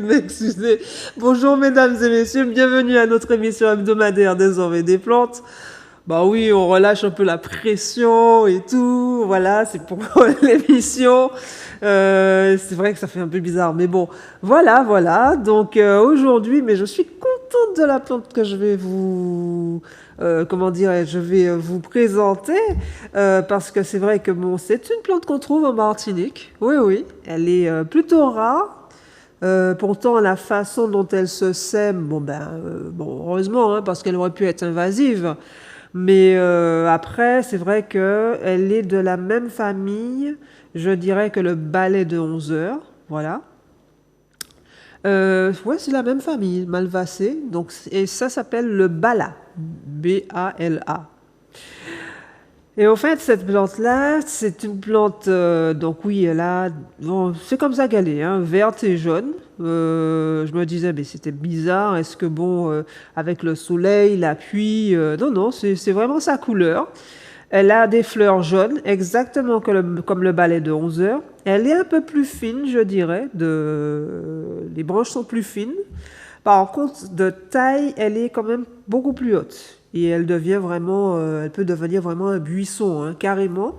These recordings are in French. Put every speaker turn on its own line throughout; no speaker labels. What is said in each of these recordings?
de m'excuser. Bonjour mesdames et messieurs, bienvenue à notre émission hebdomadaire Désormais des plantes. Bah oui, on relâche un peu la pression et tout, voilà, c'est pour l'émission. C'est vrai que ça fait un peu bizarre, mais bon, voilà. Donc aujourd'hui, mais je suis contente de la plante que je vais vous, je vais vous présenter, parce que c'est vrai que bon, c'est une plante qu'on trouve en Martinique. Oui, elle est plutôt rare. Pourtant, la façon dont elle se sème, bon, heureusement, hein, parce qu'elle aurait pu être invasive. Mais après, c'est vrai qu'elle est de la même famille, je dirais que le balai de 11 heures, voilà. Ouais, c'est la même famille, Malvacée. Donc, et ça s'appelle le bala, B-A-L-A. Et en fait, cette plante-là, c'est une plante, donc oui, elle a, bon, c'est comme ça qu'elle est, hein, verte et jaune. Je me disais, mais c'était bizarre, est-ce que bon, avec le soleil, la pluie, non, c'est vraiment sa couleur. Elle a des fleurs jaunes, exactement comme le balai de 11 heures. Elle est un peu plus fine, je dirais, les branches sont plus fines. Par contre, de taille, elle est quand même beaucoup plus haute. Et elle peut devenir vraiment un buisson, hein, carrément.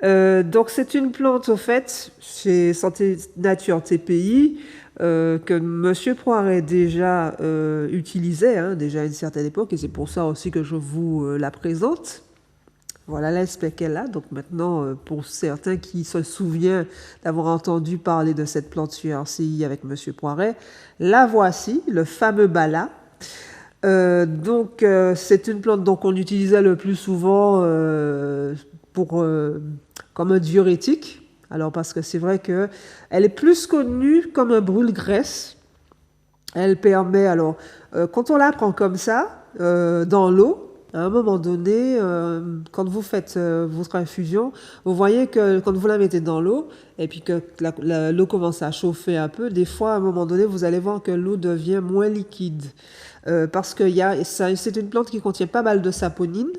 Donc c'est une plante, au fait, chez Santé Nature TPI, que Monsieur Poiret déjà utilisait, hein, déjà à une certaine époque, et c'est pour ça aussi que je vous la présente. Voilà l'aspect qu'elle a. Donc maintenant, pour certains qui se souviennent d'avoir entendu parler de cette plante sur RCI avec Monsieur Poiret, la voici, le fameux bala. C'est une plante donc on utilisait le plus souvent comme un diurétique. Alors parce que c'est vrai que elle est plus connue comme un brûle-graisse. Elle permet quand on la prend comme ça dans l'eau. À un moment donné, quand vous faites votre infusion, vous voyez que quand vous la mettez dans l'eau et puis que l'eau commence à chauffer un peu, des fois, à un moment donné, vous allez voir que l'eau devient moins liquide. Parce que c'est une plante qui contient pas mal de saponine.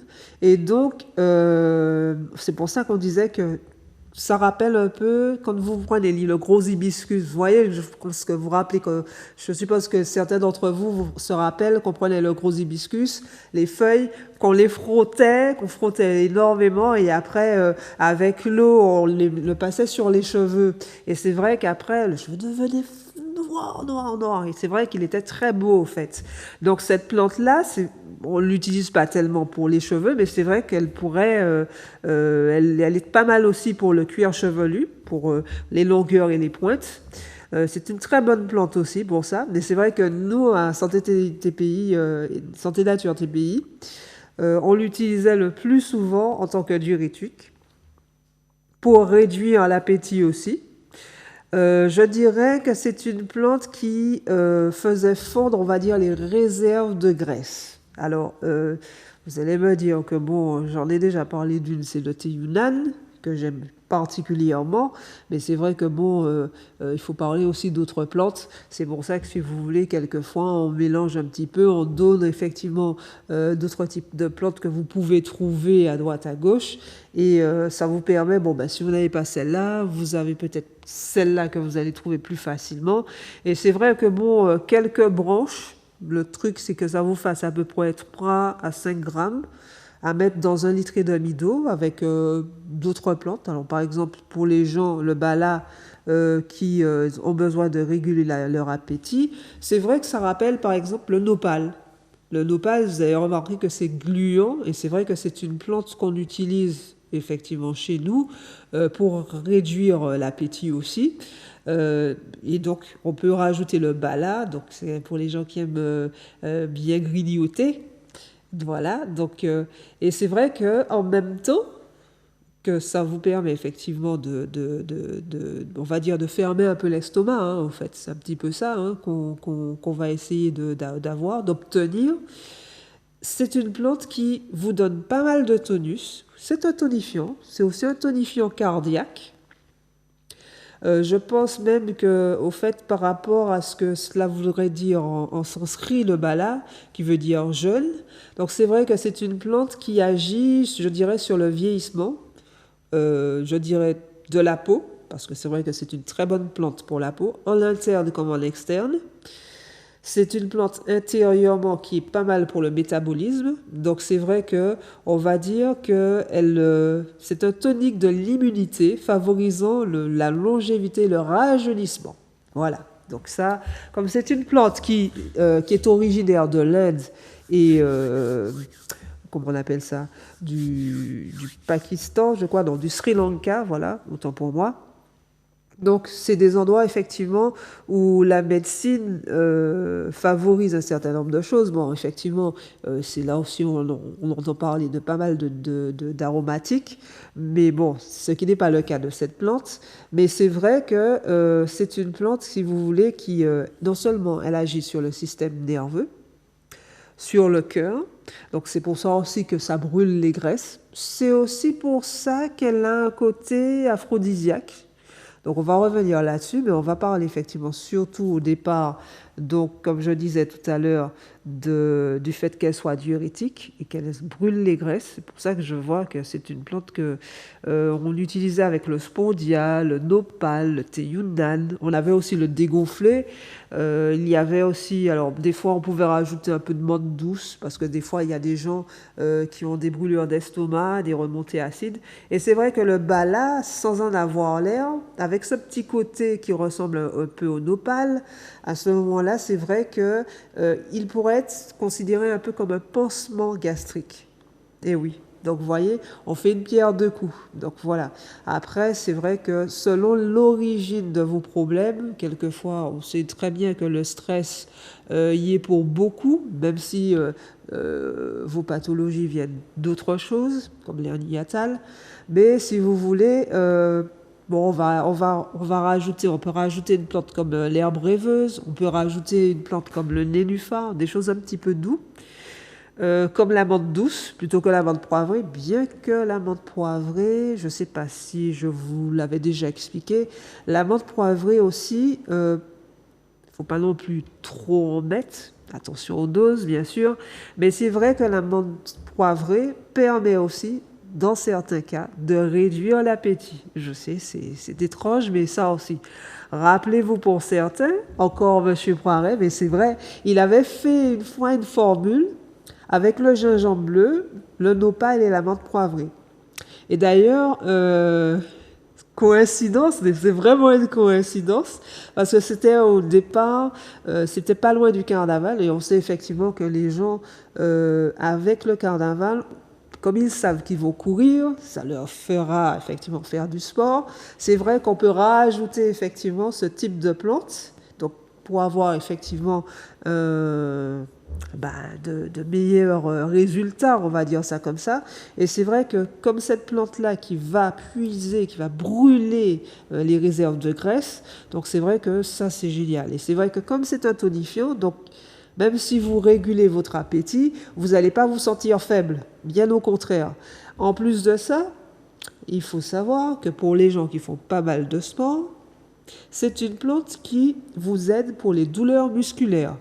Et donc, c'est pour ça qu'on disait que ça rappelle un peu quand vous prenez le gros hibiscus. Vous voyez, je suppose que certains d'entre vous se rappellent qu'on prenait le gros hibiscus, les feuilles, qu'on frottait énormément et après, avec l'eau, le passait sur les cheveux. Et c'est vrai qu'après, le cheveu devenait noir. Et c'est vrai qu'il était très beau, au fait. Donc, cette plante-là, on l'utilise pas tellement pour les cheveux, mais c'est vrai qu'elle pourrait, elle est pas mal aussi pour le cuir chevelu, pour les longueurs et les pointes. C'est une très bonne plante aussi pour ça. Mais c'est vrai que nous, à Santé Nature TPI, on l'utilisait le plus souvent en tant que diurétique pour réduire l'appétit aussi. Je dirais que c'est une plante qui faisait fondre, on va dire, les réserves de graisse. Alors, vous allez me dire que bon, j'en ai déjà parlé d'une, c'est le thé Yunnan, que j'aime particulièrement, mais c'est vrai que bon, il faut parler aussi d'autres plantes. C'est pour ça que si vous voulez, quelquefois, on mélange un petit peu, on donne effectivement d'autres types de plantes que vous pouvez trouver à droite, à gauche, et ça vous permet, si vous n'avez pas celle-là, vous avez peut-être celle-là que vous allez trouver plus facilement. Et c'est vrai que bon, quelques branches, le truc c'est que ça vous fasse à peu près 3 à 5 grammes à mettre dans 1,5 litre d'eau avec d'autres plantes. Alors par exemple pour les gens, le bala qui ont besoin de réguler leur appétit, c'est vrai que ça rappelle par exemple le nopal. Le nopal, vous avez remarqué que c'est gluant et c'est vrai que c'est une plante qu'on utilise effectivement chez nous pour réduire l'appétit aussi. Et donc, on peut rajouter le bala, donc c'est pour les gens qui aiment bien grignoter. Voilà, donc, et c'est vrai qu'en même temps, que ça vous permet effectivement on va dire, de fermer un peu l'estomac, hein, en fait. C'est un petit peu ça hein, qu'on va essayer d'obtenir. C'est une plante qui vous donne pas mal de tonus. C'est un tonifiant, c'est aussi un tonifiant cardiaque. Je pense même que, au fait, par rapport à ce que cela voudrait dire en sanskrit, le bala, qui veut dire jeune, donc c'est vrai que c'est une plante qui agit, je dirais, sur le vieillissement, je dirais, de la peau. parce que c'est vrai que c'est une très bonne plante pour la peau, en interne comme en externe. C'est une plante intérieurement qui est pas mal pour le métabolisme. Donc c'est vrai que on va dire que c'est un tonique de l'immunité favorisant la longévité, le rajeunissement. Voilà. Donc ça, comme c'est une plante qui est originaire de l'Inde et comment on appelle ça, du Pakistan, je crois, non, du Sri Lanka, voilà, autant pour moi. Donc, c'est des endroits, effectivement, où la médecine favorise un certain nombre de choses. Bon, effectivement, c'est là aussi où on entend parler de pas mal d'aromatiques, mais bon, ce qui n'est pas le cas de cette plante. Mais c'est vrai que c'est une plante, si vous voulez, qui, non seulement elle agit sur le système nerveux, sur le cœur, donc c'est pour ça aussi que ça brûle les graisses. C'est aussi pour ça qu'elle a un côté aphrodisiaque. Donc on va revenir là-dessus, mais on va parler effectivement surtout au départ, donc comme je disais tout à l'heure, du fait qu'elle soit diurétique et qu'elle brûle les graisses. C'est pour ça que je vois que c'est une plante que on utilisait avec le spondia, le nopal, le thé yunnan. On avait aussi le dégonflé. Il y avait aussi, alors des fois on pouvait rajouter un peu de menthe douce parce que des fois il y a des gens qui ont des brûlures d'estomac, des remontées acides. Et c'est vrai que le bala, sans en avoir l'air, avec ce petit côté qui ressemble un peu au nopal, à ce moment-là, c'est vrai que il pourrait être considéré un peu comme un pansement gastrique. Et oui. Donc, vous voyez, on fait une pierre deux coups. Donc, voilà. Après, c'est vrai que selon l'origine de vos problèmes, quelquefois, on sait très bien que le stress y est pour beaucoup, même si vos pathologies viennent d'autres choses, comme l'hernie hiatale. Mais si vous voulez, bon, on peut rajouter une plante comme l'herbe rêveuse, on peut rajouter une plante comme le nénuphar, des choses un petit peu douces. Comme la menthe douce plutôt que la menthe poivrée, bien que la menthe poivrée, je ne sais pas si je vous l'avais déjà expliqué, la menthe poivrée aussi, il ne faut pas non plus trop en mettre, attention aux doses bien sûr, mais c'est vrai que la menthe poivrée permet aussi, dans certains cas, de réduire l'appétit. Je sais, c'est étrange, mais ça aussi. Rappelez-vous pour certains, encore M. Poiret, mais c'est vrai, il avait fait une fois une formule avec le gingembre bleu, le nopal et la menthe poivrée. Et d'ailleurs, coïncidence, mais c'est vraiment une coïncidence, parce que c'était au départ, c'était pas loin du carnaval, et on sait effectivement que les gens, avec le carnaval, comme ils savent qu'ils vont courir, ça leur fera effectivement faire du sport. C'est vrai qu'on peut rajouter effectivement ce type de plante, donc pour avoir effectivement de meilleurs résultats, on va dire ça comme ça. Et c'est vrai que comme cette plante-là qui va puiser, qui va brûler les réserves de graisse, donc c'est vrai que ça c'est génial. Et c'est vrai que comme c'est un tonifiant, donc même si vous régulez votre appétit, vous n'allez pas vous sentir faible, bien au contraire. En plus de ça, il faut savoir que pour les gens qui font pas mal de sport, c'est une plante qui vous aide pour les douleurs musculaires.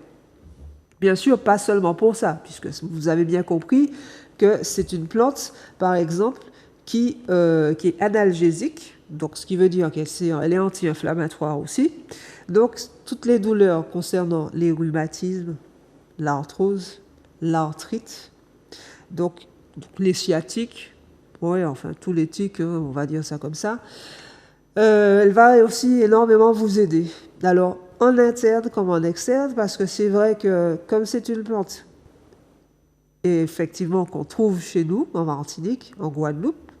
Bien sûr, pas seulement pour ça, puisque vous avez bien compris que c'est une plante, par exemple, qui est analgésique, donc ce qui veut dire qu'elle est anti-inflammatoire aussi. Donc, toutes les douleurs concernant les rhumatismes, l'arthrose, l'arthrite, donc les sciatiques, ouais, enfin tous les tics, on va dire ça comme ça, elle va aussi énormément vous aider. Alors, en interne comme en externe, parce que c'est vrai que comme c'est une plante, et effectivement qu'on trouve chez nous, en Martinique, en Guadeloupe,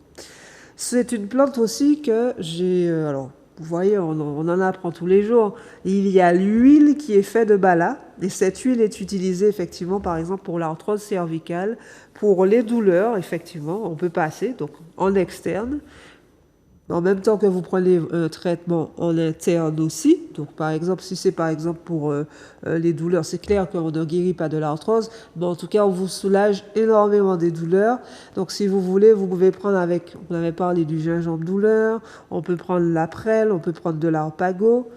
c'est une plante aussi que j'ai... alors, vous voyez, on en apprend tous les jours. Il y a l'huile qui est faite de bala, et cette huile est utilisée effectivement, par exemple, pour l'arthrose cervicale, pour les douleurs, effectivement, on peut passer, donc en externe, en même temps que vous prenez un traitement en interne aussi. Donc, par exemple, si c'est par exemple pour les douleurs, c'est clair qu'on ne guérit pas de l'arthrose, mais en tout cas, on vous soulage énormément des douleurs. Donc, si vous voulez, vous pouvez prendre avec, on avait parlé du gingembre douleur, on peut prendre la prêle, on peut prendre de l'arpago.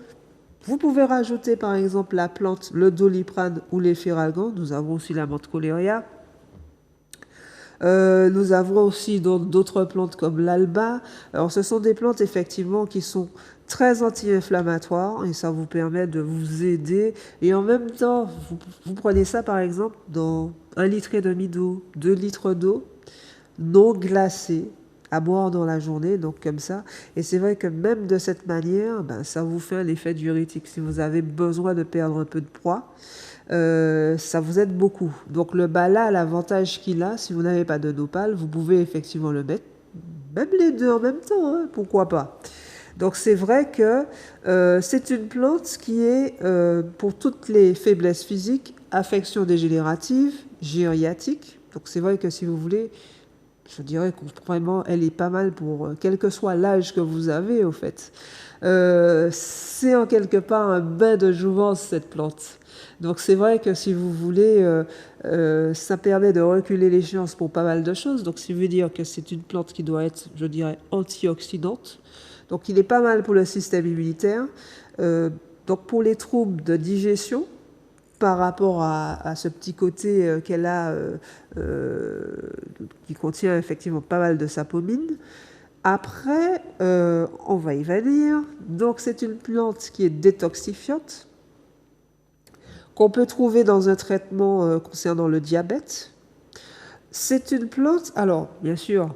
Vous pouvez rajouter, par exemple, la plante, le doliprane ou l'efferalgan. Nous avons aussi la menthe coléria. Nous avons aussi d'autres plantes comme l'alba. Alors, ce sont des plantes effectivement qui sont très anti-inflammatoires et ça vous permet de vous aider. Et en même temps, vous prenez ça par exemple dans 1,5 litre d'eau, 2 litres d'eau non glacée à boire dans la journée, donc comme ça. Et c'est vrai que même de cette manière, ben, ça vous fait un effet diurétique. Si vous avez besoin de perdre un peu de poids, ça vous aide beaucoup. Donc le bala, l'avantage qu'il a, si vous n'avez pas de nopal, vous pouvez effectivement le mettre, même les deux en même temps, hein, pourquoi pas. Donc c'est vrai que c'est une plante qui est pour toutes les faiblesses physiques, affections dégénératives, gériatriques. Donc c'est vrai que si vous voulez, je dirais que vraiment, elle est pas mal pour quel que soit l'âge que vous avez, au fait. C'est en quelque part un bain de jouvence, cette plante. Donc c'est vrai que si vous voulez, ça permet de reculer l'échéance pour pas mal de choses. Donc ça veut dire que c'est une plante qui doit être, je dirais, antioxydante. Donc il est pas mal pour le système immunitaire. Donc pour les troubles de digestion, par rapport à ce petit côté qu'elle a, qui contient effectivement pas mal de sapomine. Après, on va y venir. Donc c'est une plante qui est détoxifiante, qu'on peut trouver dans un traitement concernant le diabète. C'est une plante, alors bien sûr,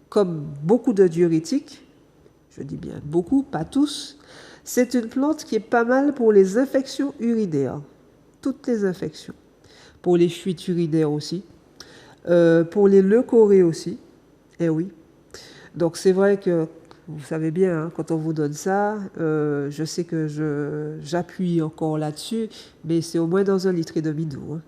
comme beaucoup de diurétiques, je dis bien beaucoup, pas tous, c'est une plante qui est pas mal pour les infections urinaires. Toutes les infections. Pour les fuites urinaires aussi. Pour les leucorrhées aussi. Eh oui. Donc c'est vrai que, vous savez bien, hein, quand on vous donne ça, je sais que j'appuie encore là-dessus, mais c'est au moins dans 1,5 litre d'eau. Hein.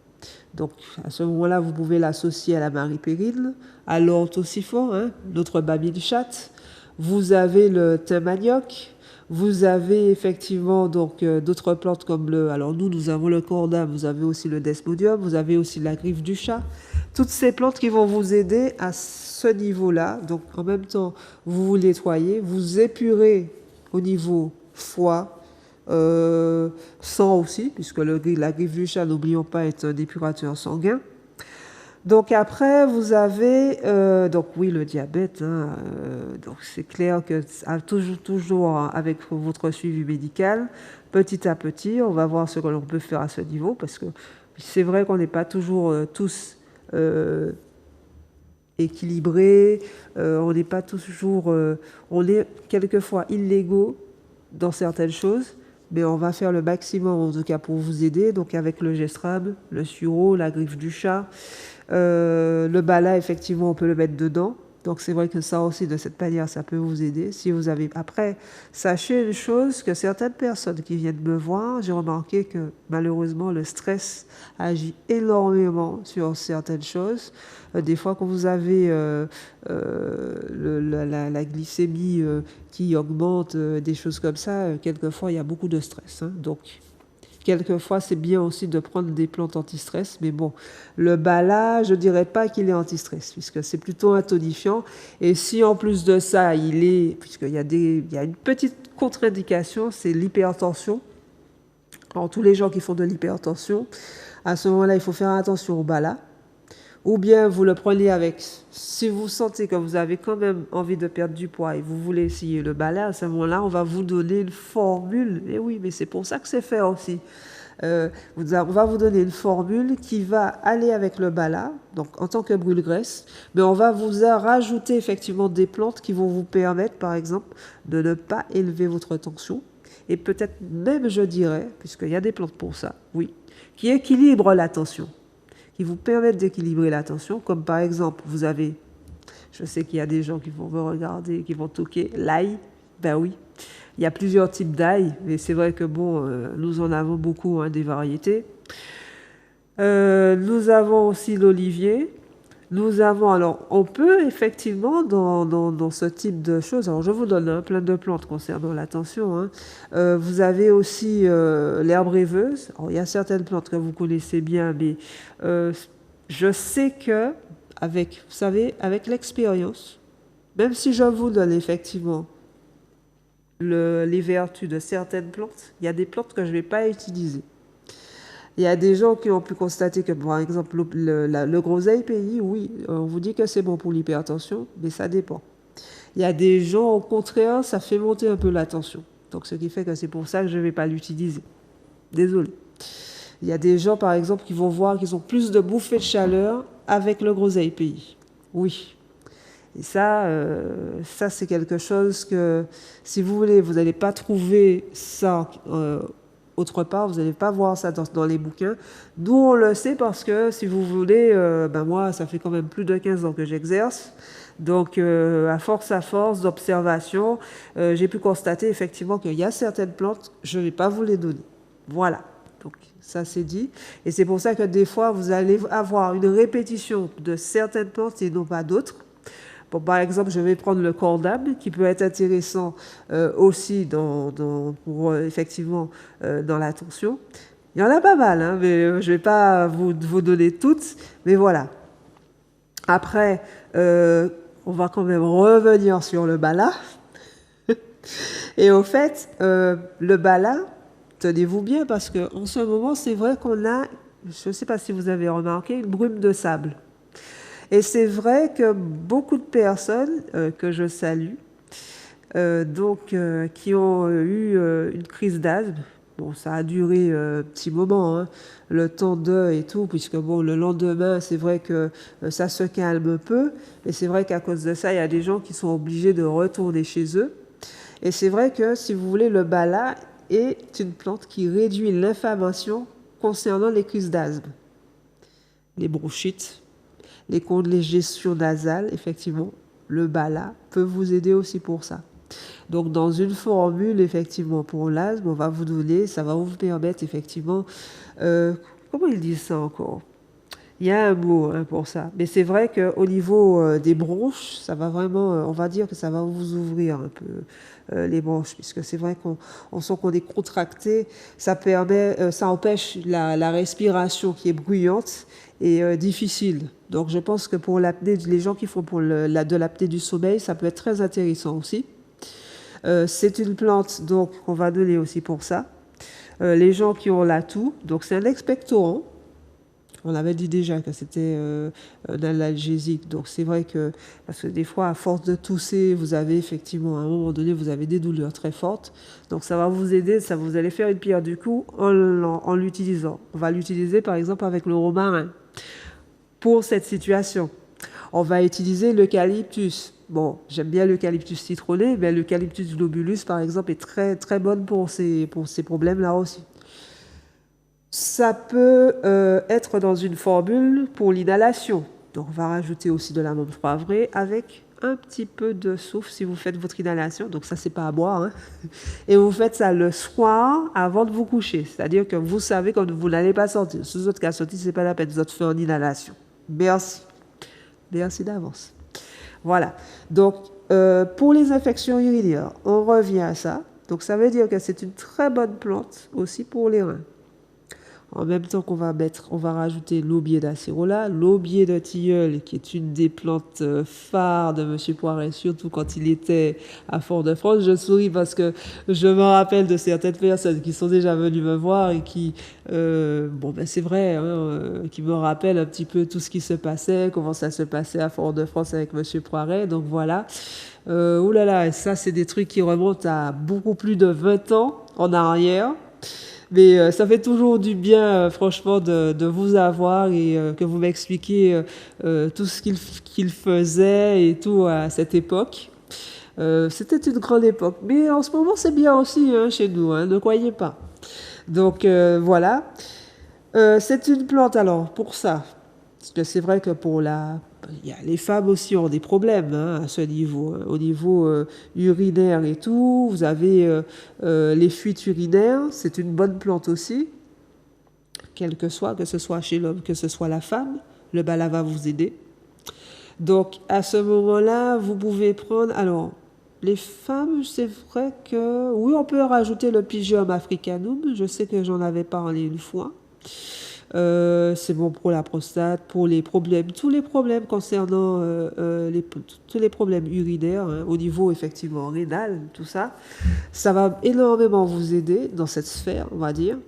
Donc à ce moment-là, vous pouvez l'associer à la maripérine, à l'orthosiphon, hein, notre baby chat. Vous avez le thym manioc. Vous avez effectivement donc d'autres plantes comme alors nous avons le corda, vous avez aussi le desmodium, vous avez aussi la griffe du chat. Toutes ces plantes qui vont vous aider à ce niveau-là. Donc en même temps, vous vous nettoyez, vous épurez au niveau foie, sang aussi, puisque la griffe du chat, n'oublions pas, est un épurateur sanguin. Donc après, vous avez, donc oui, le diabète, hein, donc c'est clair que toujours avec votre suivi médical, petit à petit, on va voir ce que l'on peut faire à ce niveau, parce que c'est vrai qu'on n'est pas toujours tous équilibrés, on n'est pas toujours, on est quelquefois illégaux dans certaines choses, mais on va faire le maximum en tout cas pour vous aider, donc avec le gestrab, le sureau, la griffe du chat. Le bala, effectivement, on peut le mettre dedans. Donc c'est vrai que ça aussi, de cette manière, ça peut vous aider. Si vous avez... Après, sachez une chose, que certaines personnes qui viennent me voir, j'ai remarqué que malheureusement, le stress agit énormément sur certaines choses. Des fois, quand vous avez la glycémie qui augmente, des choses comme ça, quelquefois, il y a beaucoup de stress. Hein. Donc, quelquefois, c'est bien aussi de prendre des plantes anti-stress, mais bon, le bala, je dirais pas qu'il est anti-stress, puisque c'est plutôt un tonifiant. Et si en plus de ça, puisqu'il y a il y a une petite contre-indication, c'est l'hypertension. Alors, tous les gens qui font de l'hypertension, à ce moment-là, il faut faire attention au bala. Ou bien vous le prenez avec, si vous sentez que vous avez quand même envie de perdre du poids et vous voulez essayer le balai, à ce moment-là, on va vous donner une formule. Et oui, mais c'est pour ça que c'est fait aussi. On va vous donner une formule qui va aller avec le bala, donc en tant que brûle-graisse, mais on va vous rajouter effectivement des plantes qui vont vous permettre, par exemple, de ne pas élever votre tension. Et peut-être même, je dirais, puisqu'il y a des plantes pour ça, oui, qui équilibrent la tension, qui vous permettent d'équilibrer la tension, comme par exemple, vous avez, je sais qu'il y a des gens qui vont me regarder, qui vont toquer, l'ail, ben oui, il y a plusieurs types d'ail, mais c'est vrai que bon, nous en avons beaucoup, hein, des variétés. Nous avons aussi l'olivier. Nous avons, alors, on peut effectivement, dans ce type de choses, alors je vous donne hein, plein de plantes concernant la tension. Hein. Vous avez aussi l'herbe rêveuse. Alors, il y a certaines plantes que vous connaissez bien, mais je sais que, vous savez, avec l'expérience, même si je vous donne effectivement les vertus de certaines plantes, il y a des plantes que je ne vais pas utiliser. Il y a des gens qui ont pu constater que, par exemple, le groseille pays, oui, on vous dit que c'est bon pour l'hypertension, mais ça dépend. Il y a des gens, au contraire, ça fait monter un peu la tension. Donc, ce qui fait que c'est pour ça que je ne vais pas l'utiliser. Désolé. Il y a des gens, par exemple, qui vont voir qu'ils ont plus de bouffées de chaleur avec le groseille pays. Oui. Et ça c'est quelque chose que, si vous voulez, vous n'allez pas trouver ça autre part, vous n'allez pas voir ça dans les bouquins. Nous, on le sait parce que, si vous voulez, moi, ça fait quand même plus de 15 ans que j'exerce. Donc, à force d'observation, j'ai pu constater effectivement qu'il y a certaines plantes, je ne vais pas vous les donner. Voilà. Donc, ça c'est dit. Et c'est pour ça que des fois, vous allez avoir une répétition de certaines plantes et non pas d'autres. Bon, par exemple, je vais prendre le cordable, qui peut être intéressant aussi pour effectivement dans la tension. Il y en a pas mal, hein, mais je ne vais pas vous donner toutes, mais voilà. Après, on va quand même revenir sur le bala. Et au fait, le bala, tenez-vous bien, parce qu'en ce moment, c'est vrai qu'on a, je ne sais pas si vous avez remarqué, une brume de sable. Et c'est vrai que beaucoup de personnes que je salue, qui ont eu une crise d'asthme, bon, ça a duré un petit moment, hein, le temps et tout, puisque bon, le lendemain, c'est vrai que ça se calme un peu, et c'est vrai qu'à cause de ça, il y a des gens qui sont obligés de retourner chez eux. Et c'est vrai que, si vous voulez, le bala est une plante qui réduit l'inflammation concernant les crises d'asthme, les bronchites, les congestions nasales. Effectivement, le bala peut vous aider aussi pour ça. Donc, dans une formule, effectivement, pour l'asthme, on va vous donner, ça va vous permettre, effectivement, comment ils disent ça encore? Il y a un mot hein, pour ça. Mais c'est vrai qu'au niveau des bronches, ça va vraiment, on va dire que ça va vous ouvrir un peu les bronches, puisque c'est vrai qu'on sent qu'on est contracté. Ça permet, ça empêche la respiration qui est bruyante et difficile. Donc je pense que pour l'apnée, les gens qui font de l'apnée du sommeil, ça peut être très intéressant aussi. C'est une plante donc qu'on va donner aussi pour ça. Les gens qui ont la toux, donc c'est un expectorant. On avait dit déjà que c'était un analgésique. Donc c'est vrai que, parce que des fois, à force de tousser, vous avez effectivement, à un moment donné, vous avez des douleurs très fortes. Donc ça va vous aider, ça vous allez faire une pierre du coup en l'utilisant. On va l'utiliser par exemple avec le romarin pour cette situation. On va utiliser l'eucalyptus. Bon, j'aime bien l'eucalyptus citronné, mais l'eucalyptus globulus, par exemple, est très, très bonne pour ces problèmes-là aussi. Ça peut être dans une formule pour l'inhalation. Donc, on va rajouter aussi de la menthe poivrée avec un petit peu de soufre si vous faites votre inhalation. Donc, ça, c'est pas à boire. Hein. Et vous faites ça le soir avant de vous coucher. C'est-à-dire que vous savez que vous n'allez pas sortir. Si vous êtes qu'à sortir, c'est pas la peine de faire une inhalation. Merci. Merci d'avance. Voilà. Donc, pour les infections urinaires, on revient à ça. Donc, ça veut dire que c'est une très bonne plante aussi pour les reins. En même temps qu'on va rajouter l'aubier d'acérola, l'aubier de tilleul, qui est une des plantes phares de M. Poiret, surtout quand il était à Fort-de-France. Je souris parce que je me rappelle de certaines personnes qui sont déjà venues me voir et qui, c'est vrai, hein, qui me rappellent un petit peu tout ce qui se passait, comment ça se passait à Fort-de-France avec M. Poiret. Donc voilà. Oulala, et ça, c'est des trucs qui remontent à beaucoup plus de 20 ans en arrière. Mais ça fait toujours du bien, franchement, de vous avoir et que vous m'expliquiez tout ce qu'il faisait et tout à cette époque. C'était une grande époque. Mais en ce moment, c'est bien aussi hein, chez nous, hein, ne croyez pas. Donc voilà. C'est une plante, alors, pour ça. Parce que c'est vrai que les femmes aussi ont des problèmes hein, à ce niveau. Hein. Au niveau urinaire et tout, vous avez les fuites urinaires, c'est une bonne plante aussi. Que ce soit chez l'homme, que ce soit la femme, le bala va vous aider. Donc à ce moment-là, vous pouvez prendre... Alors, les femmes, c'est vrai que... Oui, on peut rajouter le Pygeum africanum, je sais que j'en avais parlé une fois. C'est bon pour la prostate, pour les problèmes, tous les problèmes concernant tous les problèmes urinaires hein, au niveau effectivement rénal, tout ça, ça va énormément vous aider dans cette sphère, on va dire.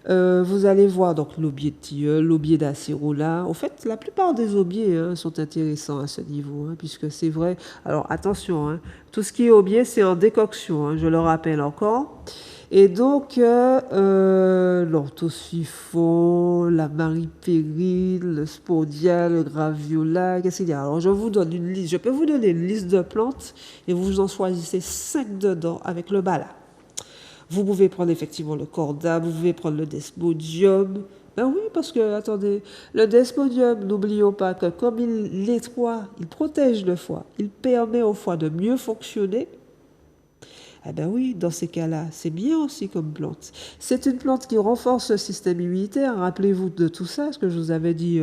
Vous allez voir donc l'aubier de tilleul, l'aubier d'acérola. En fait, la plupart des aubiers sont intéressants à ce niveau, puisque c'est vrai. Alors attention, tout ce qui est aubier, c'est en décoction, je le rappelle encore. Et donc, l'orthosifon, la maripérine, le spordia, le graviola, qu'est-ce qu'il y a? Alors, je vous donne une liste. Je peux vous donner une liste de plantes et vous en choisissez 5 dedans avec le bala. Vous pouvez prendre effectivement le corda, vous pouvez prendre le desmodium. Ben oui, parce que, attendez, le desmodium, n'oublions pas que comme il nettoie, il protège le foie, il permet au foie de mieux fonctionner. Eh ben oui, dans ces cas-là, c'est bien aussi comme plante. C'est une plante qui renforce le système immunitaire. Rappelez-vous de tout ça, ce que je vous avais dit,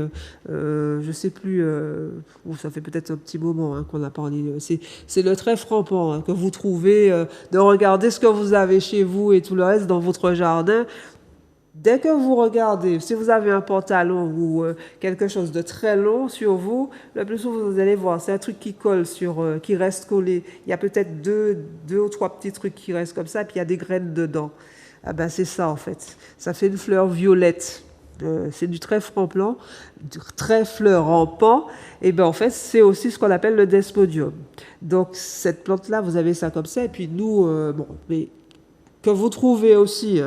je ne sais plus, ça fait peut-être un petit moment qu'on a parlé. C'est le trèfle rampant que vous trouvez, de regarder ce que vous avez chez vous et tout le reste dans votre jardin. Dès que vous regardez, si vous avez un pantalon ou quelque chose de très long sur vous, le plus souvent vous allez voir, c'est un truc qui colle qui reste collé. Il y a peut-être deux ou trois petits trucs qui restent comme ça, puis il y a des graines dedans. Ah ben c'est ça en fait. Ça fait une fleur violette. C'est du trèfle rampant, du trèfle rampant. Et ben en fait c'est aussi ce qu'on appelle le desmodium. Donc cette plante-là, vous avez ça comme ça. Et puis nous, bon, mais que vous trouvez aussi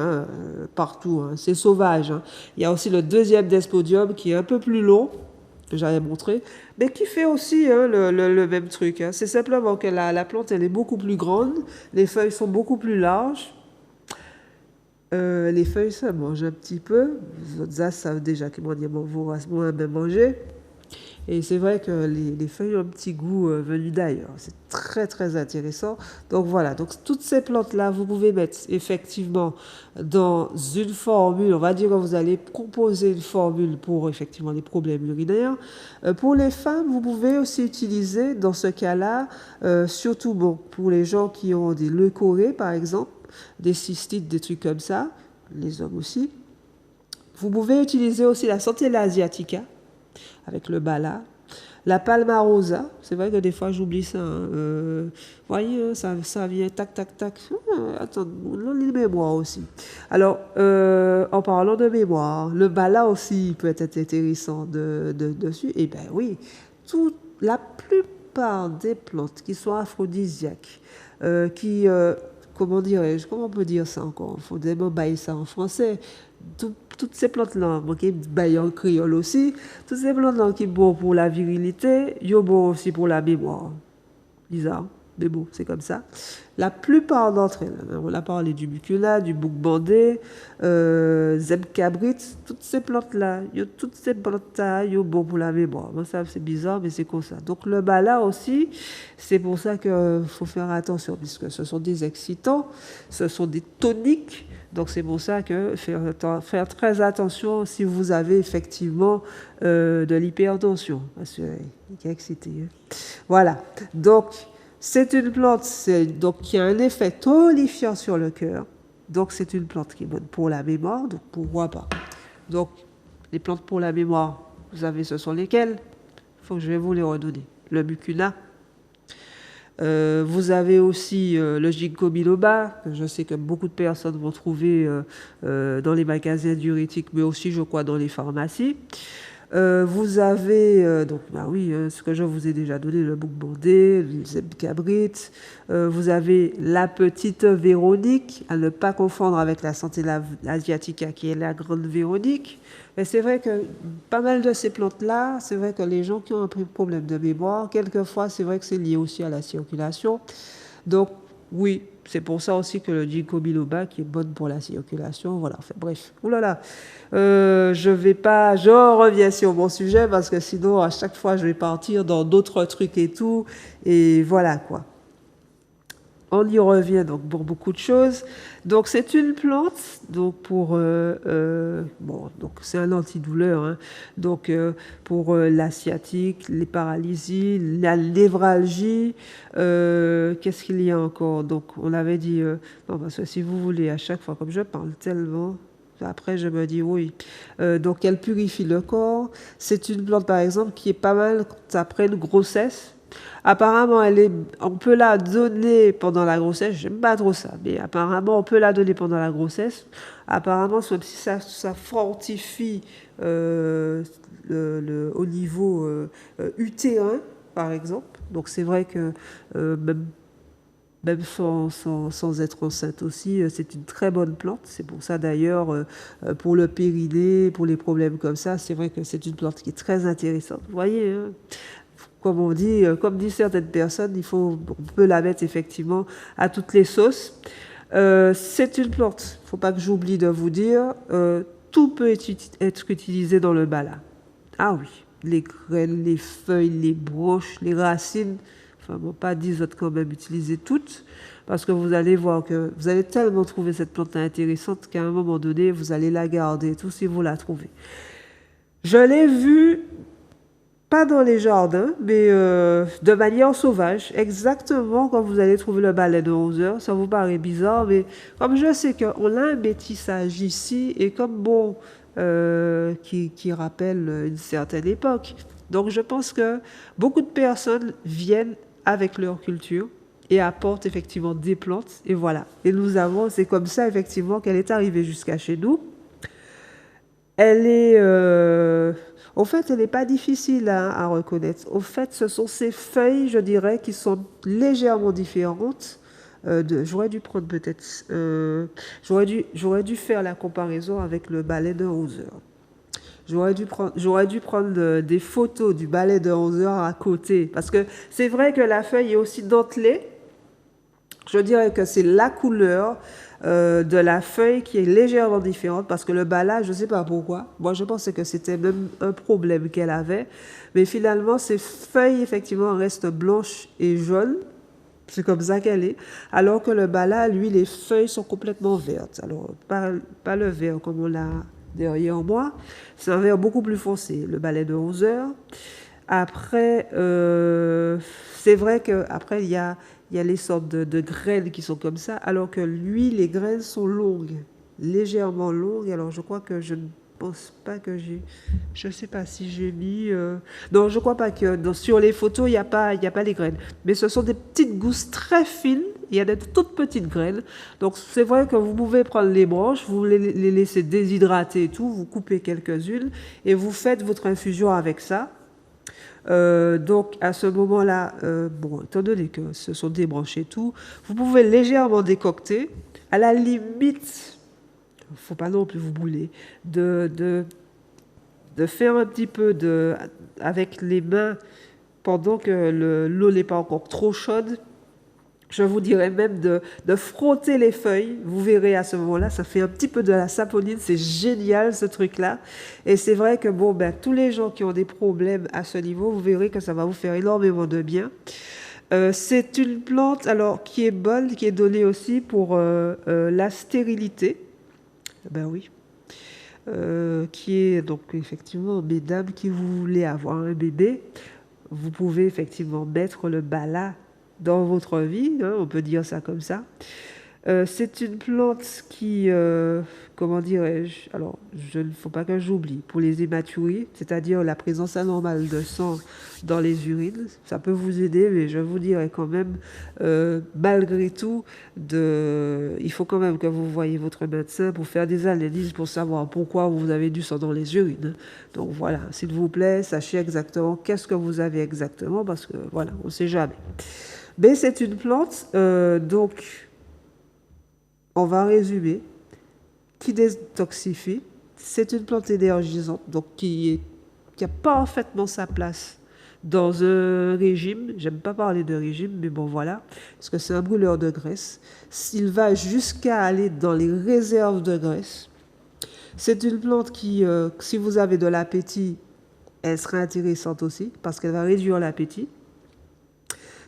partout, c'est sauvage. Il y a aussi le deuxième desmodium qui est un peu plus long, que j'avais montré, mais qui fait aussi le même truc. C'est simplement que la plante, elle est beaucoup plus grande, les feuilles sont beaucoup plus larges. Les feuilles, ça mange un petit peu. Les autres as savent déjà qu'ils vont dire, bon, vous moins bien manger. Et c'est vrai que les feuilles ont un petit goût venu d'ailleurs. C'est très très intéressant. Donc voilà, donc toutes ces plantes-là, vous pouvez mettre effectivement dans une formule. On va dire que vous allez composer une formule pour effectivement les problèmes urinaires. Pour les femmes, vous pouvez aussi utiliser dans ce cas-là, surtout bon, pour les gens qui ont des leucorrhées par exemple, des cystites, des trucs comme ça, les hommes aussi. Vous pouvez utiliser aussi la Centella asiatica avec le bala. La palmarosa, c'est vrai que des fois j'oublie ça. Voyez, ça vient tac, tac, tac. Attends, les mémoires aussi. Alors, en parlant de mémoire, le bala aussi peut être intéressant dessus. Et bien oui, la plupart des plantes qui sont aphrodisiaques, comment dirais-je, comment on peut dire ça encore? Il faut d'abord bailler ça en français. Toutes ces plantes-là, qui baillent en créole aussi, toutes ces plantes-là qui sont bonnes pour la virilité, ils sont bonnes aussi pour la mémoire. Bizarre, mais bon, c'est comme ça. La plupart d'entre elles, on a parlé du mucuna, du bouc bandé, zebcabrit, toutes ces plantes-là, toutes ces plantes-là, ils sont bonnes pour la mémoire. Bon, ça, c'est bizarre, mais c'est comme ça. Donc le bala aussi, c'est pour ça qu'il faut faire attention, puisque ce sont des excitants, ce sont des toniques. Donc c'est pour ça que faire très attention si vous avez effectivement de l'hypertension. Parce que qui est excité. Voilà. Donc c'est une plante qui a un effet tonifiant sur le cœur. Donc c'est une plante qui est bonne pour la mémoire. Donc pourquoi pas. Donc les plantes pour la mémoire, vous savez ce sont lesquelles? Il faut que je vais vous les redonner. Le mucuna. Vous avez aussi le ginkgo biloba, que je sais que beaucoup de personnes vont trouver dans les magasins diurétiques, mais aussi, je crois, dans les pharmacies. Vous avez, donc, bah oui, ce que je vous ai déjà donné, le bouc bandé, le zebcabrit. Vous avez la petite Véronique, à ne pas confondre avec la Centella asiatica, qui est la grande Véronique. Mais c'est vrai que pas mal de ces plantes-là, c'est vrai que les gens qui ont un problème de mémoire, quelquefois, c'est vrai que c'est lié aussi à la circulation. Donc, oui, c'est pour ça aussi que le ginkgo biloba, qui est bonne pour la circulation, voilà. Enfin, bref, oulala, je reviens sur mon sujet parce que sinon, à chaque fois, je vais partir dans d'autres trucs et tout, et voilà quoi. On y revient donc pour beaucoup de choses. Donc c'est une plante donc donc c'est un antidouleur donc pour la sciatique, les paralysies, la névralgie. Qu'est-ce qu'il y a encore? Donc on avait dit non parce que si vous voulez à chaque fois comme je parle tellement. Après, je me dis oui. Donc, elle purifie le corps. C'est une plante, par exemple, qui est pas mal après une grossesse. Apparemment, on peut la donner pendant la grossesse. J'aime pas trop ça, mais apparemment, on peut la donner pendant la grossesse. Apparemment, même si ça fortifie au niveau utérin, par exemple. Donc, c'est vrai que même sans être enceinte aussi, c'est une très bonne plante. C'est pour ça d'ailleurs, pour le périnée, pour les problèmes comme ça, c'est vrai que c'est une plante qui est très intéressante. Vous voyez, hein, comme on dit, comme disent certaines personnes, on peut la mettre effectivement à toutes les sauces. C'est une plante, il ne faut pas que j'oublie de vous dire, tout peut être utilisé dans le bala. Ah oui, les graines, les feuilles, les branches, les racines, enfin bon, pas 10 autres quand même, utilisez toutes, parce que vous allez voir que vous allez tellement trouver cette plante intéressante qu'à un moment donné, vous allez la garder, tout si vous la trouvez. Je l'ai vue pas dans les jardins, mais de manière sauvage, exactement quand vous allez trouver le balai de 11 heures. Ça vous paraît bizarre, mais comme je sais qu'on a un métissage ici, et comme bon, qui rappelle une certaine époque. Donc je pense que beaucoup de personnes viennent avec leur culture et apportent effectivement des plantes, et voilà. Et c'est comme ça effectivement qu'elle est arrivée jusqu'à chez nous. Elle est, au fait, elle n'est pas difficile à reconnaître. Au fait, ce sont ces feuilles, je dirais, qui sont légèrement différentes. J'aurais dû prendre peut-être, j'aurais dû faire la comparaison avec le balai de 11 heures. J'aurais dû prendre des photos du balai de 11 heures à côté. Parce que c'est vrai que la feuille est aussi dentelée. Je dirais que c'est la couleur de la feuille qui est légèrement différente parce que le balai, je ne sais pas pourquoi. Moi, je pensais que c'était même un problème qu'elle avait. Mais finalement, ces feuilles, effectivement, restent blanches et jaunes. C'est comme ça qu'elle est. Alors que le balai, lui, les feuilles sont complètement vertes. Alors, pas le vert comme on l'a derrière moi. C'est un vert beaucoup plus foncé. Le balai de 11 heures. Après, c'est vrai qu'après, il y a les sortes de graines qui sont comme ça, alors que lui, les graines sont longues, légèrement longues. Alors, je crois que je ne pense pas que je ne sais pas si j'ai mis... Non, je ne crois pas que sur les photos, il n'y a pas les graines. Mais ce sont des petites gousses très fines. Il y a des toutes petites graines. Donc, c'est vrai que vous pouvez prendre les branches, vous les laissez déshydrater et tout, vous coupez quelques-unes et vous faites votre infusion avec ça. Donc à ce moment-là, bon, étant donné que ce sont des branches et tout, vous pouvez légèrement décocter. À la limite, il ne faut pas non plus vous bouler, de faire un petit peu avec les mains pendant que l'eau n'est pas encore trop chaude. Je vous dirais même de frotter les feuilles. Vous verrez à ce moment-là, ça fait un petit peu de la saponine. C'est génial ce truc-là. Et c'est vrai que bon, ben, tous les gens qui ont des problèmes à ce niveau, vous verrez que ça va vous faire énormément de bien. C'est une plante alors qui est bonne, qui est donnée aussi pour la stérilité. Ben oui. Qui est donc effectivement, mesdames qui voulez avoir un bébé, vous pouvez effectivement mettre le bala dans votre vie, hein, on peut dire ça comme ça. C'est une plante qui, comment dirais-je, alors il ne faut pas que j'oublie, pour les hématuries, c'est-à-dire la présence anormale de sang dans les urines, ça peut vous aider, mais je vous dirais quand même, malgré tout, il faut quand même que vous voyez votre médecin pour faire des analyses pour savoir pourquoi vous avez du sang dans les urines. Donc voilà, s'il vous plaît, sachez exactement qu'est-ce que vous avez exactement, parce que voilà, on ne sait jamais. Mais c'est une plante, donc on va résumer, qui détoxifie. C'est une plante énergisante, donc qui a parfaitement sa place dans un régime. J'aime pas parler de régime, mais bon voilà, parce que c'est un brûleur de graisse. Il va jusqu'à aller dans les réserves de graisse. C'est une plante qui, si vous avez de l'appétit, elle sera intéressante aussi, parce qu'elle va réduire l'appétit.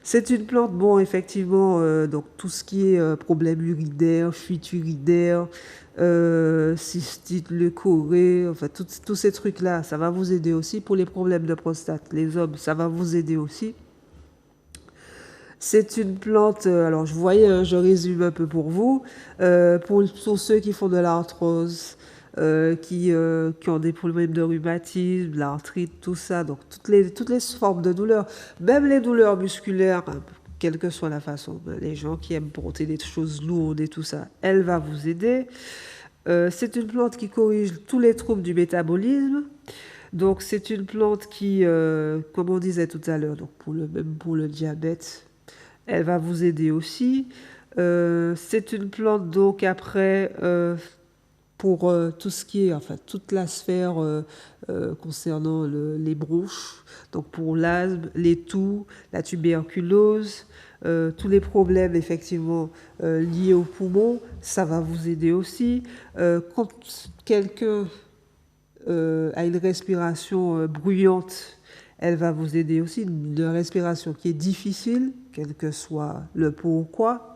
C'est une plante, bon, effectivement, donc tout ce qui est problème urinaire, fuite urinaire, cystite, leucorrhée, enfin, tous ces trucs-là, ça va vous aider aussi. Pour les problèmes de prostate, les hommes, ça va vous aider aussi. C'est une plante, alors je voyais, hein, je résume un peu pour vous, pour ceux qui font de l'arthrose, qui ont des problèmes de rhumatisme, de l'arthrite, tout ça. Donc toutes les formes de douleurs, même les douleurs musculaires, hein, quelle que soit la façon. Les gens qui aiment porter des choses lourdes et tout ça, elle va vous aider. C'est une plante qui corrige tous les troubles du métabolisme. Donc c'est une plante qui, comme on disait tout à l'heure, donc même pour le diabète, elle va vous aider aussi. C'est une plante donc après pour tout ce qui est, enfin toute la sphère concernant les bronches, donc pour l'asthme, les toux, la tuberculose, tous les problèmes effectivement liés aux poumons, ça va vous aider aussi. Quand quelqu'un a une respiration bruyante, elle va vous aider aussi. Une respiration qui est difficile, quel que soit le pourquoi.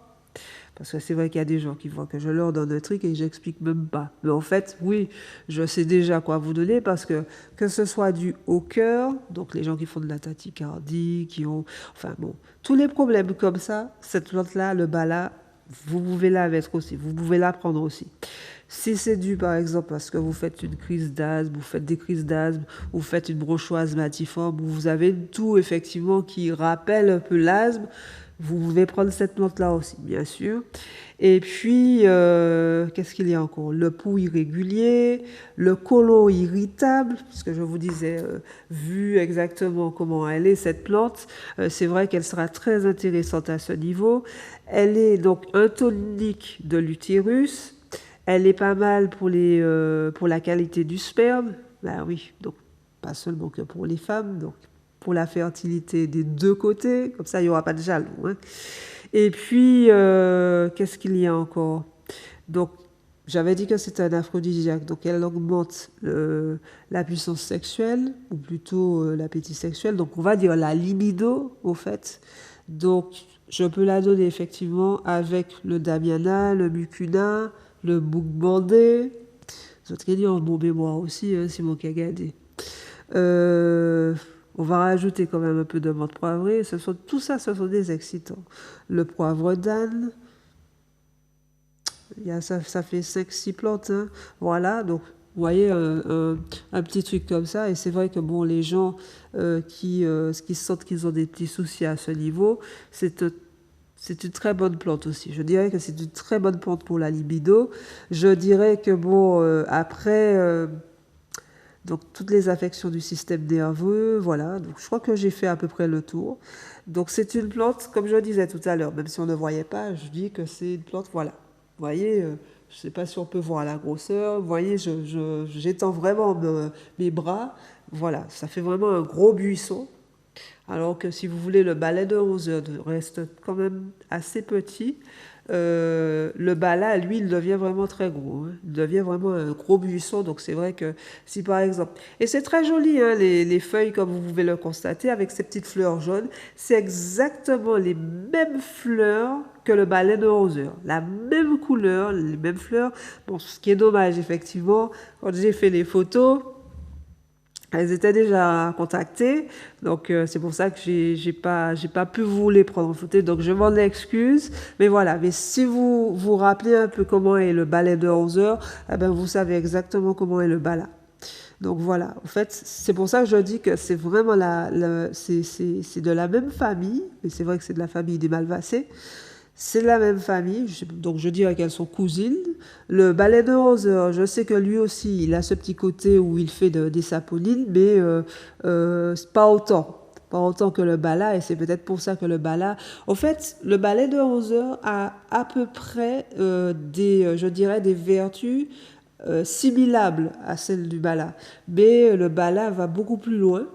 Parce que c'est vrai qu'il y a des gens qui voient que je leur donne un truc et j'explique même pas. Mais en fait, oui, je sais déjà quoi vous donner parce que ce soit dû au cœur, donc les gens qui font de la tachycardie, qui ont, enfin bon, tous les problèmes comme ça, cette plante-là, le bala, vous pouvez la mettre aussi, vous pouvez la prendre aussi. Si c'est dû par exemple parce que vous faites une crise d'asthme, vous faites des crises d'asthme, vous faites une bronchoasme asthmatiforme, vous avez tout effectivement qui rappelle un peu l'asthme, vous pouvez prendre cette plante-là aussi, bien sûr. Et puis, qu'est-ce qu'il y a encore? Le pouls irrégulier, le côlon irritable, puisque je vous disais, vu exactement comment elle est, cette plante, c'est vrai qu'elle sera très intéressante à ce niveau. Elle est donc un tonique de l'utérus. Elle est pas mal pour la qualité du sperme. Ben oui, donc pas seulement que pour les femmes, donc pour la fertilité des deux côtés, comme ça il n'y aura pas de jaloux. Hein. Et puis, qu'est-ce qu'il y a encore? Donc, j'avais dit que c'était un aphrodisiaque, donc elle augmente la puissance sexuelle, ou plutôt l'appétit sexuel, donc on va dire la libido, au fait. Donc, je peux la donner effectivement avec le damiana, le mucuna, le bouc bandé. Vous avez en bon mémoire aussi, hein, c'est mon cagadé. On va rajouter quand même un peu de menthe poivrée. Tout ça, ce sont des excitants. Le poivre d'âne, ça fait 5-6 plantes. Hein. Voilà, donc vous voyez un petit truc comme ça. Et c'est vrai que bon, les gens qui sentent qu'ils ont des petits soucis à ce niveau, c'est une très bonne plante aussi. Je dirais que c'est une très bonne plante pour la libido. Je dirais que bon, après... donc toutes les affections du système nerveux, voilà. Donc je crois que j'ai fait à peu près le tour. Donc c'est une plante, comme je disais tout à l'heure, même si on ne voyait pas, je dis que c'est une plante, voilà. Vous voyez, je ne sais pas si on peut voir la grosseur. Vous voyez, j'étends vraiment mes bras. Voilà, ça fait vraiment un gros buisson. Alors que si vous voulez, le balai de 11 heures reste quand même assez petit. Le bala, lui, il devient vraiment très gros. Hein. Il devient vraiment un gros buisson. Donc c'est vrai que si par exemple... Et c'est très joli, hein, les feuilles, comme vous pouvez le constater, avec ces petites fleurs jaunes. C'est exactement les mêmes fleurs que le balai de 11 heures. La même couleur, les mêmes fleurs. Bon, ce qui est dommage, effectivement, quand j'ai fait les photos... Elles étaient déjà contactées, donc c'est pour ça que j'ai pas pu vous les prendre en photo, donc je m'en excuse. Mais voilà, mais si vous vous rappelez un peu comment est le balai de 11 heures, eh ben vous savez exactement comment est le bala. Donc voilà, en fait, c'est pour ça que je dis que c'est vraiment c'est de la même famille, mais c'est vrai que c'est de la famille des malvacées. C'est de la même famille, donc je dirais qu'elles sont cousines. Le balai de 11 heures, je sais que lui aussi, il a ce petit côté où il fait des saponines, mais pas autant. Pas autant que le bala, et c'est peut-être pour ça que le bala... En fait, le balai de 11 heures a à peu près je dirais, des vertus similables à celles du bala. Mais le bala va beaucoup plus loin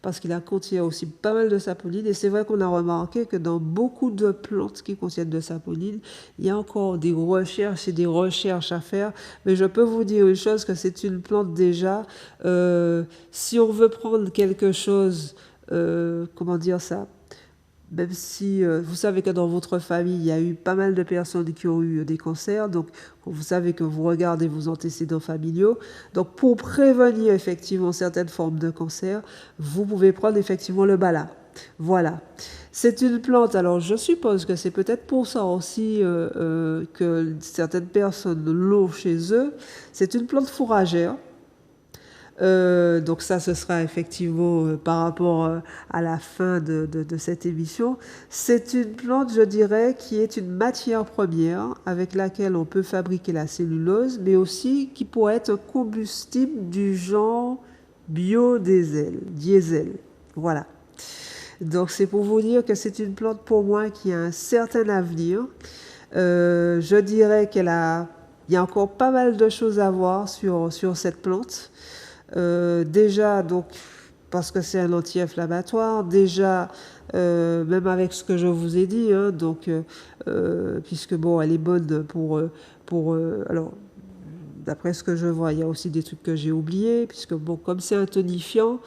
parce qu'il contient aussi pas mal de saponine. Et c'est vrai qu'on a remarqué que dans beaucoup de plantes qui contiennent de saponine, il y a encore des recherches et des recherches à faire. Mais je peux vous dire une chose, que c'est une plante déjà, si on veut prendre quelque chose, comment dire ça, même si vous savez que dans votre famille, il y a eu pas mal de personnes qui ont eu des cancers, donc vous savez que vous regardez vos antécédents familiaux. Donc pour prévenir effectivement certaines formes de cancer, vous pouvez prendre effectivement le bala. voilà. C'est une plante, alors je suppose que c'est peut-être pour ça aussi que certaines personnes l'ont chez eux. C'est une plante fourragère. Donc ça, ce sera effectivement par rapport à la fin de cette émission. C'est une plante, je dirais, qui est une matière première avec laquelle on peut fabriquer la cellulose, mais aussi qui pourrait être un combustible du genre diesel. Voilà. Donc c'est pour vous dire que c'est une plante pour moi qui a un certain avenir. Je dirais il y a encore pas mal de choses à voir sur cette plante. Déjà, donc, parce que c'est un anti-inflammatoire, déjà, même avec ce que je vous ai dit, hein, donc, puisque bon, elle est bonne alors, d'après ce que je vois, il y a aussi des trucs que j'ai oubliés, puisque bon, comme c'est un tonifiant,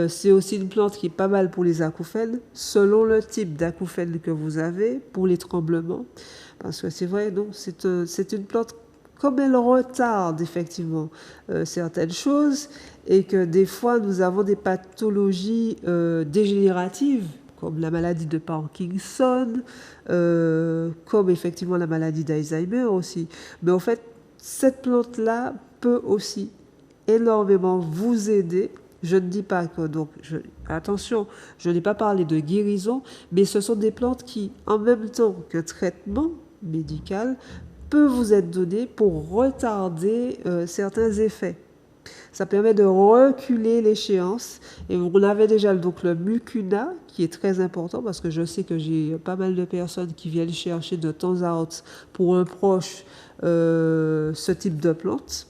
c'est aussi une plante qui est pas mal pour les acouphènes, selon le type d'acouphène que vous avez, pour les tremblements, parce que c'est vrai, donc c'est une plante comme elle retarde effectivement certaines choses, et que des fois nous avons des pathologies dégénératives, comme la maladie de Parkinson, comme effectivement la maladie d'Alzheimer aussi. Mais en fait, cette plante-là peut aussi énormément vous aider. Je ne dis pas que, donc, attention, je n'ai pas parlé de guérison, mais ce sont des plantes qui, en même temps que traitement médical, peut vous être donné pour retarder certains effets. Ça permet de reculer l'échéance. Et on avait déjà donc le mucuna, qui est très important, parce que je sais que j'ai pas mal de personnes qui viennent chercher de temps à autre pour un proche ce type de plante.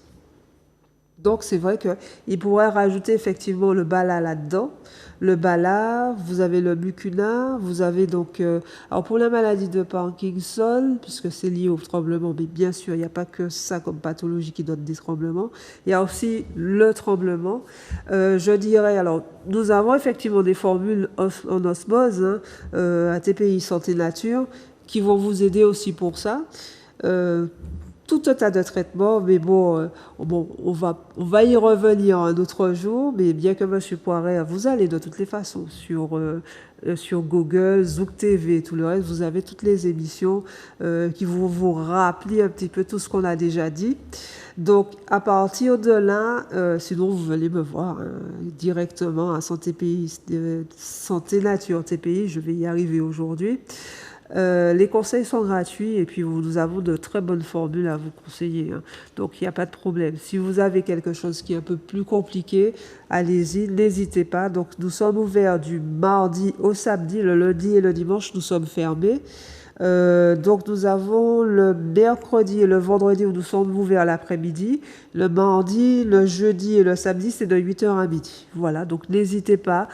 Donc c'est vrai qu'il pourrait rajouter effectivement le bala là-dedans. Le bala, vous avez le mucuna, vous avez donc... alors pour la maladie de Parkinson, puisque c'est lié au tremblement, mais bien sûr, il n'y a pas que ça comme pathologie qui donne des tremblements, il y a aussi le tremblement. Je dirais, alors, nous avons effectivement des formules en osmose, hein, ATPI Santé Nature, qui vont vous aider aussi pour ça. Tout un tas de traitements, mais bon, on va y revenir un autre jour, mais bien que M. Poiret, vous allez de toutes les façons sur Google, Zouk TV, tout le reste, vous avez toutes les émissions qui vont vous rappeler un petit peu tout ce qu'on a déjà dit. Donc, à partir de là, sinon vous venez me voir directement à Santé Nature TPI, je vais y arriver aujourd'hui. Les conseils sont gratuits et puis nous avons de très bonnes formules à vous conseiller. Hein. Donc, il n'y a pas de problème. Si vous avez quelque chose qui est un peu plus compliqué, allez-y, n'hésitez pas. Donc, nous sommes ouverts du mardi au samedi, le lundi et le dimanche, nous sommes fermés. Donc nous avons le mercredi et le vendredi où nous sommes ouverts l'après-midi. Le mardi, le jeudi et le samedi, c'est de 8h à midi. Voilà, donc n'hésitez pas.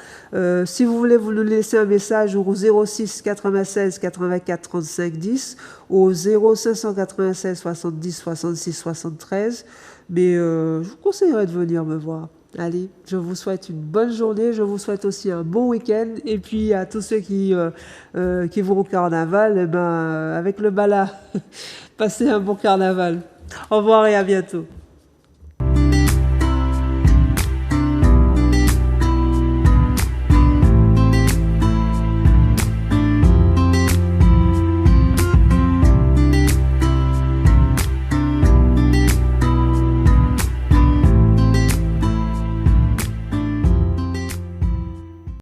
Si vous voulez vous nous laisser un message au 06 96 84 35 10 ou au 0596 70 66 73. Mais je vous conseillerais de venir me voir. Allez, je vous souhaite une bonne journée, je vous souhaite aussi un bon week-end, et puis à tous ceux qui vont au carnaval, eh ben, avec le bala, passez un bon carnaval. Au revoir et à bientôt.